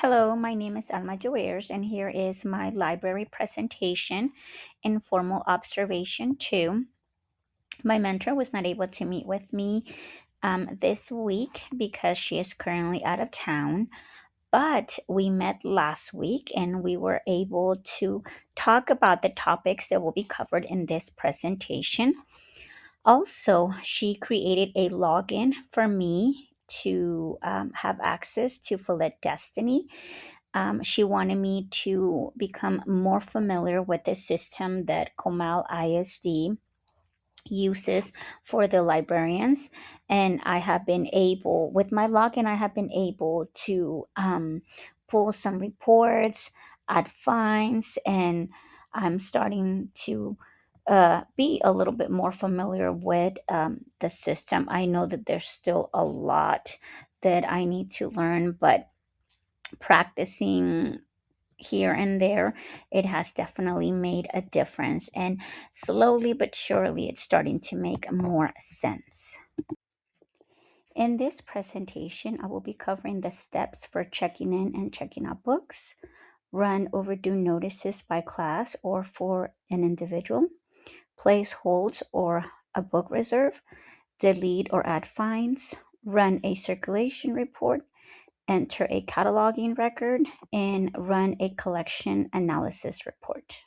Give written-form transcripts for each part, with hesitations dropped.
Hello, my name is Alma Joairs, and here is my library presentation, Informal Observation-2. My mentor was not able to meet with me this week because she is currently out of town, but we met last week and we were able to talk about the topics that will be covered in this presentation. Also, she created a login for me to have access to Fillet Destiny. She wanted me to become more familiar with the system that Comal ISD uses for the librarians. And I have been able, with my login, I have been able to pull some reports, add fines, and I'm starting to be a little bit more familiar with the system. I know that there's still a lot that I need to learn, but practicing here and there, it has definitely made a difference. And slowly but surely, it's starting to make more sense. In this presentation, I will be covering the steps for checking in and checking out books, run overdue notices by class or for an individual, place holds or a book reserve, delete or add fines, run a circulation report, enter a cataloging record, and run a collection analysis report.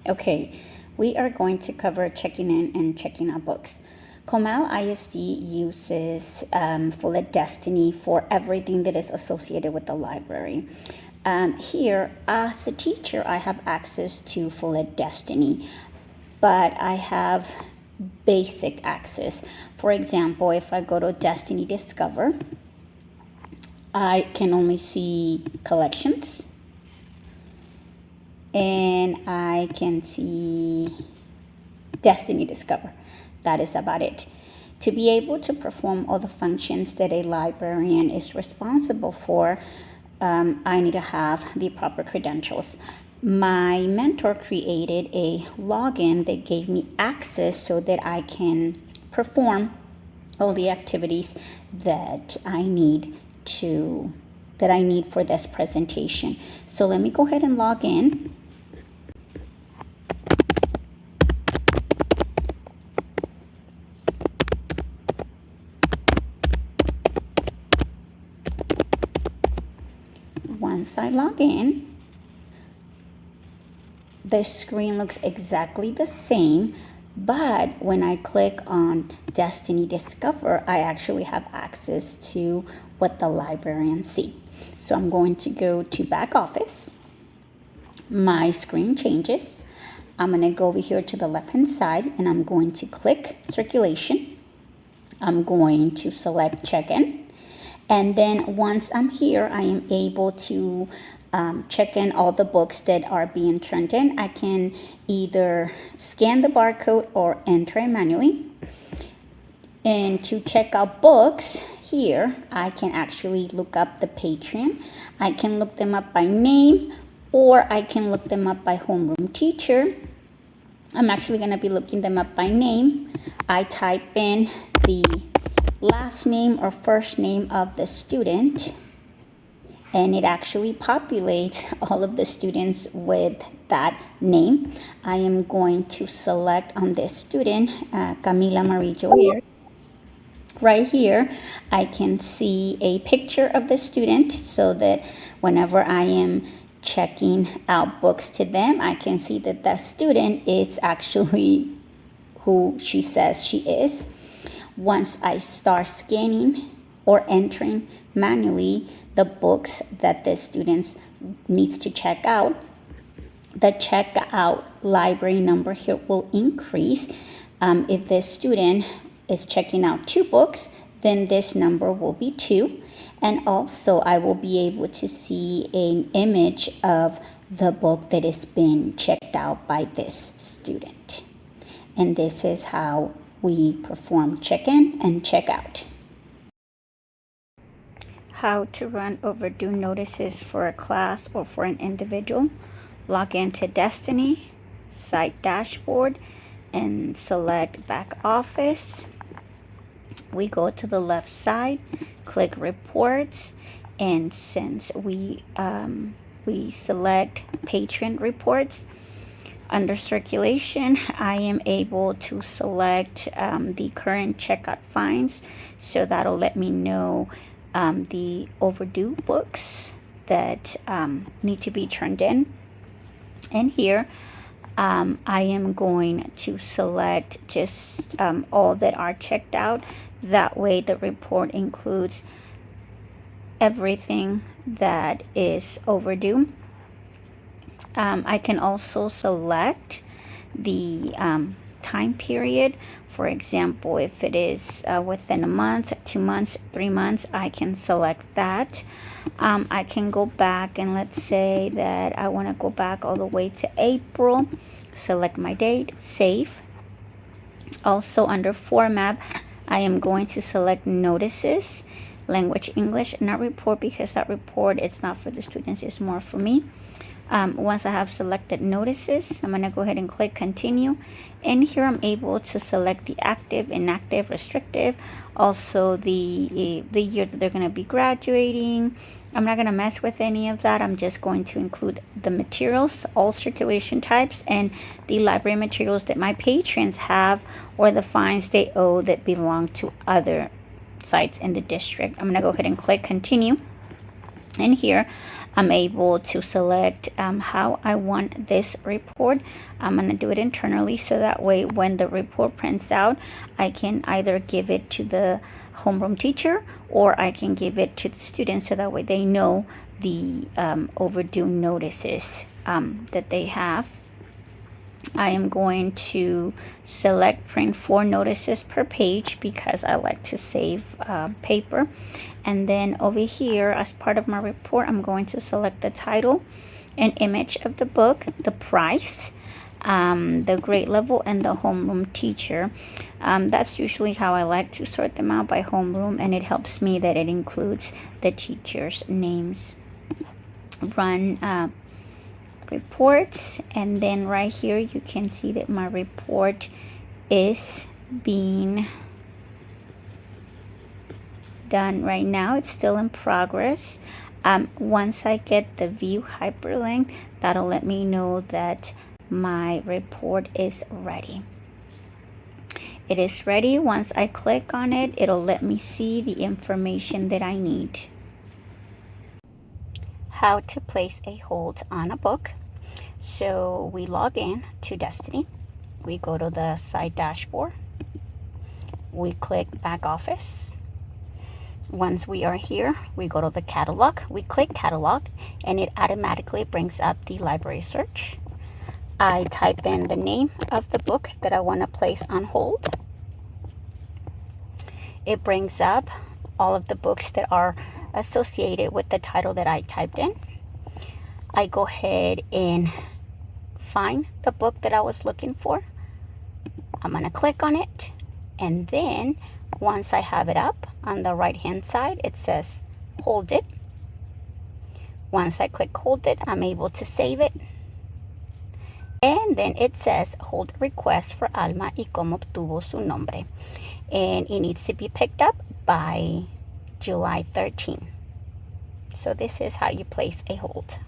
Okay, we are going to cover checking in and checking out books. Comal ISD uses Full Destiny for everything that is associated with the library. Here, as a teacher, I have access to Full Destiny, but I have basic access. For example, if I go to Destiny Discover, I can only see collections, and I can see Destiny Discover. That is about it. To be able to perform all the functions that a librarian is responsible for, I need to have the proper credentials. My mentor created a login that gave me access so that I can perform all the activities that I need for this presentation. So let me go ahead and log in. Once I log in, the screen looks exactly the same, but when I click on Destiny Discover, I actually have access to what the librarians see. So I'm going to go to back office. My screen changes. I'm going to go over here to the left hand side and I'm going to click circulation. I'm going to select check-in. And then once I'm here, I am able to check in all the books that are being turned in. I can either scan the barcode or enter it manually. And to check out books, here I can actually look up the patron. I can look them up by name, or I can look them up by homeroom teacher. I'm actually going to be looking them up by name. I type in the last name or first name of the student, and it actually populates all of the students with that name. I am going to select on this student, Camila Marie Joyer. Right here, I can see a picture of the student so that whenever I am checking out books to them, I can see that the student is actually who she says she is. Once I start scanning or entering manually the books that the students needs to check out, the checkout library number here will increase. If the student is checking out 2 books, then this number will be 2. And also I will be able to see an image of the book that is being checked out by this student. And this is how we perform check-in and check-out. How to run overdue notices for a class or for an individual. Log into Destiny, site dashboard, and select back office. We go to the left side, click reports, And since we select patron reports, under circulation, I am able to select the current checkout fines. So that'll let me know the overdue books that need to be turned in. And here, I am going to select just all that are checked out. That way the report includes everything that is overdue. I can also select the time period. For example, if it is within a month, 2 months, 3 months, I can select that. I can go back, and let's say that I want to go back all the way to April. Select my date, save. Also under format, I am going to select notices, language English, not report, because that report, it's not for the students, it's more for me. Once I have selected notices, I'm going to go ahead and click continue. And here I'm able to select the active, inactive, restrictive, also the year that they're going to be graduating. I'm not going to mess with any of that. I'm just going to include the materials, all circulation types, and the library materials that my patrons have, or the fines they owe that belong to other sites in the district. I'm going to go ahead and click continue. And here I'm able to select how I want this report. I'm going to do it internally, so that way when the report prints out, I can either give it to the homeroom teacher, or I can give it to the students, so that way they know the overdue notices that they have. I am going to select print 4 notices per page, because I like to save paper. And then over here, as part of my report, I'm going to select the title, an image of the book, the price, the grade level, and the homeroom teacher. That's usually how I like to sort them out, by homeroom, and it helps me that it includes the teachers' names. Run reports, and then right here you can see that my report is being done right now. It's still in progress. Once I get the view hyperlink, that'll let me know that my report is ready. It is ready. Once I click on it, it'll let me see the information that I need. How to place a hold on a book. So we log in to Destiny. We go to the site dashboard. We click back office. Once we are here, we go to the catalog. We click catalog, and it automatically brings up the library search. I type in the name of the book that I want to place on hold. It brings up all of the books that are associated with the title that I typed in. I go ahead and find the book that I was looking for. I'm going to click on it, and then once I have it up, on the right hand side it says hold it. Once I click hold it, I'm able to save it, and then it says hold request for Alma y cómo obtuvo su nombre, and it needs to be picked up by July 13. So this is how you place a hold.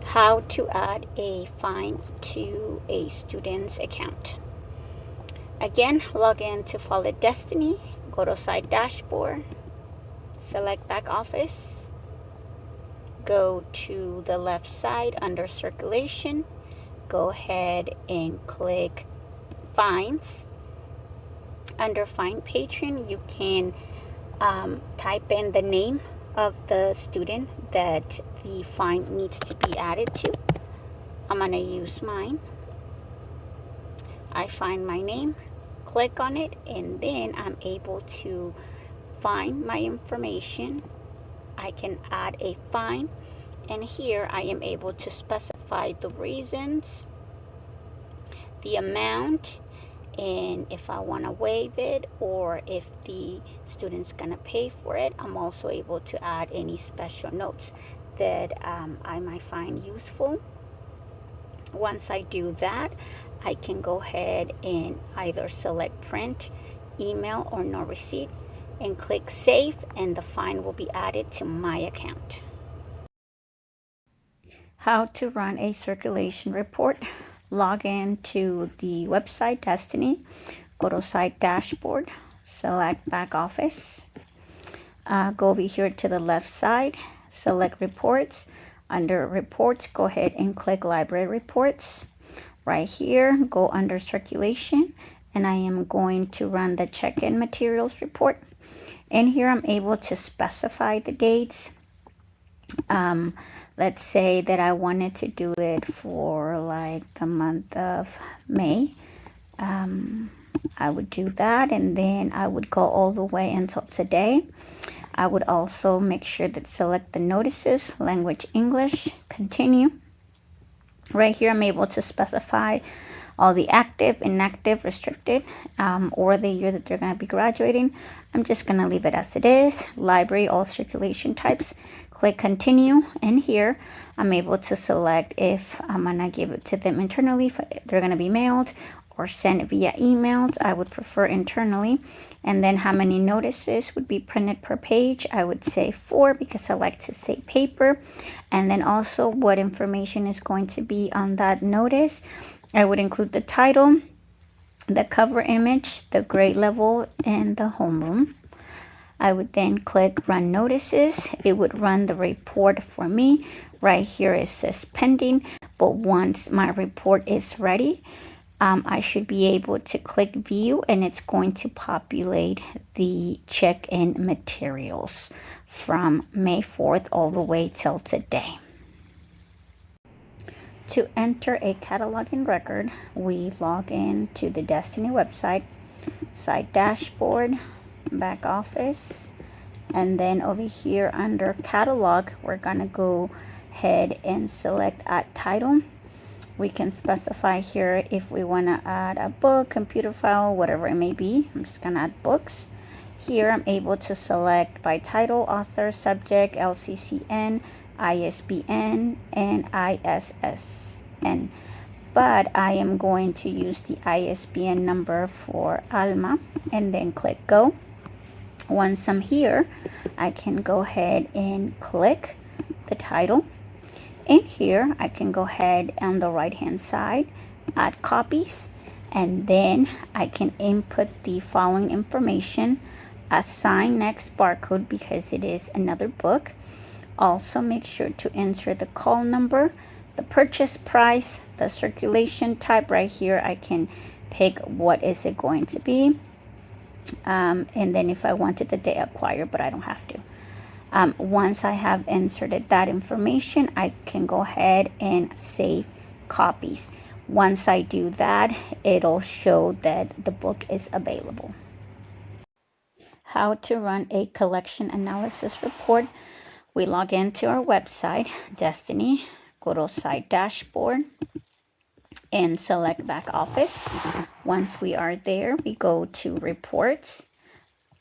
How to add a fine to a student's account. Again, log in to Follow Destiny, go to site dashboard, select back office, go to the left side under circulation, go ahead and click fines. Under find patron, you can type in the name of the student that the fine needs to be added to. I'm going to use mine. I find my name, click on it, and then I'm able to find my information. I can add a fine, and here I am able to specify the reasons, the amount, and if I want to waive it, or if the student's gonna pay for it. I'm also able to add any special notes that I might find useful. Once I do that, I can go ahead and either select print, email, or no receipt, and click save, and the fine will be added to my account. How to run a circulation report. Log in to the website Destiny, go to site dashboard, select back office, go over here to the left side, select reports. Under reports, go ahead and click library reports. Right here, go under circulation, and I am going to run the check-in materials report. In here, I'm able to specify the dates. Let's say that I wanted to do it for like the month of May. I would do that, and then I would go all the way until today. I would also make sure that select the notices, language English, continue. Right here, I'm able to specify all the active, inactive, restricted, or the year that they're going to be graduating. I'm just going to leave it as it is. Library, all circulation types. Click continue. And here, I'm able to select if I'm going to give it to them internally, if they're going to be mailed, or send via emails. I would prefer internally. And then how many notices would be printed per page? I would say 4 because I like to say paper. And then also what information is going to be on that notice. I would include the title, the cover image, the grade level, and the homeroom. I would then click run notices. It would run the report for me. Right here it says pending, but once my report is ready, I should be able to click view, and it's going to populate the check-in materials from May 4th all the way till today. To enter a cataloging record, we log in to the Destiny website, site dashboard, back office, and then over here under catalog, we're gonna go ahead and select add title. We can specify here if we want to add a book, computer file, whatever it may be. I'm just going to add books. Here I'm able to select by title, author, subject, LCCN, ISBN, and ISSN. But I am going to use the ISBN number for Alma, and then click go. Once I'm here, I can go ahead and click the title. In here, I can go ahead on the right hand side, add copies, and then I can input the following information, assign next barcode because it is another book. Also make sure to enter the call number, the purchase price, the circulation type. Right here, I can pick what is it going to be. And then if I wanted the day acquired, but I don't have to. Once I have inserted that information, I can go ahead and save copies. Once I do that, it'll show that the book is available. How to run a collection analysis report. We log into our website, Destiny, go to site dashboard, and select back office. Once we are there, we go to reports.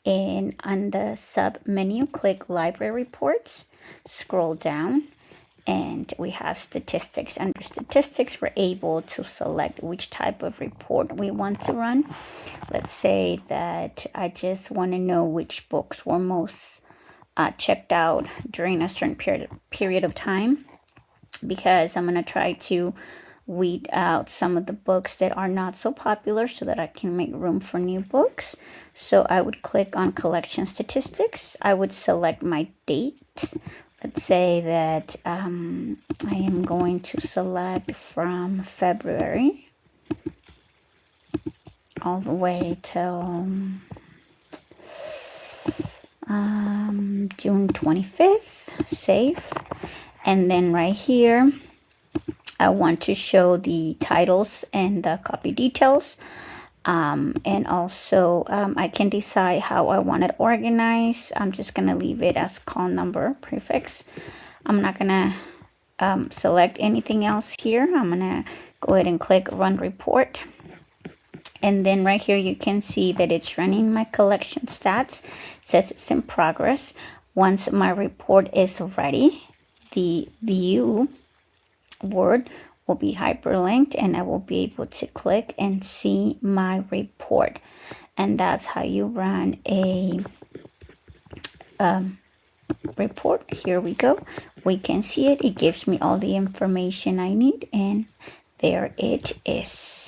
And on the sub menu, click library reports, scroll down, and we have statistics. Under statistics, we're able to select which type of report we want to run. Let's say that I just want to know which books were most checked out during a certain period of time, because I'm going to try to weed out some of the books that are not so popular so that I can make room for new books. So I would click on collection statistics. I would select my date. Let's say that I am going to select from February all the way till June 25th, save. And then right here, I want to show the titles and the copy details. And also I can decide how I want it organized. I'm just going to leave it as call number prefix. I'm not going to select anything else here. I'm going to go ahead and click run report. And then right here, you can see that it's running my collection stats. It says it's in progress. Once my report is ready, the view word will be hyperlinked, and I will be able to click and see my report. And that's how you run a report. Here we go. We can see it. It gives me all the information I need, and there it is.